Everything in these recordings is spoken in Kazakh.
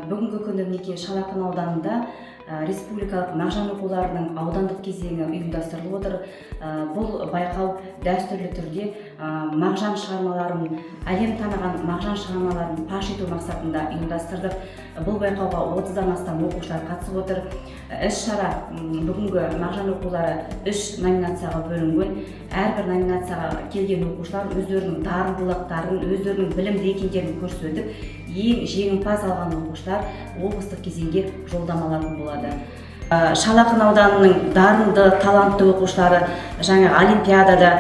Бүгінгі күні мінекей Шал Ақын ауданында республикалық мағжан оқуларының аудандық кезеңі ұйымдастырылып отыр. Бұл байқау дәстүрлі түрде мағжан шығармаларын, әлем таныған мағжан шығармаларын паш ету мақсатында ұйымдастырдық. Бұл байқауға 30-дан астам оқушылар қатысып отыр. Іс-шара бүгінгі мағжан оқулары 3 номинацияға бөлінген. Әрбір номинацияға келген оқушылар өздерінің дарындылықтарын, өздерінің білімді екендерін көрсетіп, ең жеңімпаз алған оқушылар облыстық кезеңге жолдама алатын болады. Шал Ақын ауданының дарынды, талантты оқушылары олимпиадада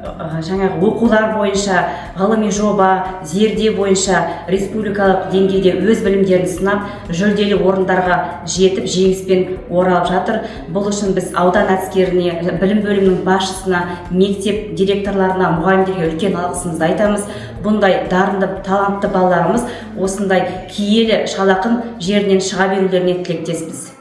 оқулар бойынша, ғылыми жоба, зерде бойынша республикалық деңгейде өз білімдерін сынап, жүлделі орындарға жетіп, жеңіспен оралып жатыр. Бұл үшін біз аудан әскеріне, білім бөлімінің басшысына, мектеп директорларына, мұғалімдерге үлкен алғысымызды айтамыз. Бұндай дарынды, талантты балаларымыз осындай киелі Шал Ақын жерінен шыға берулеріне тілектеспіз.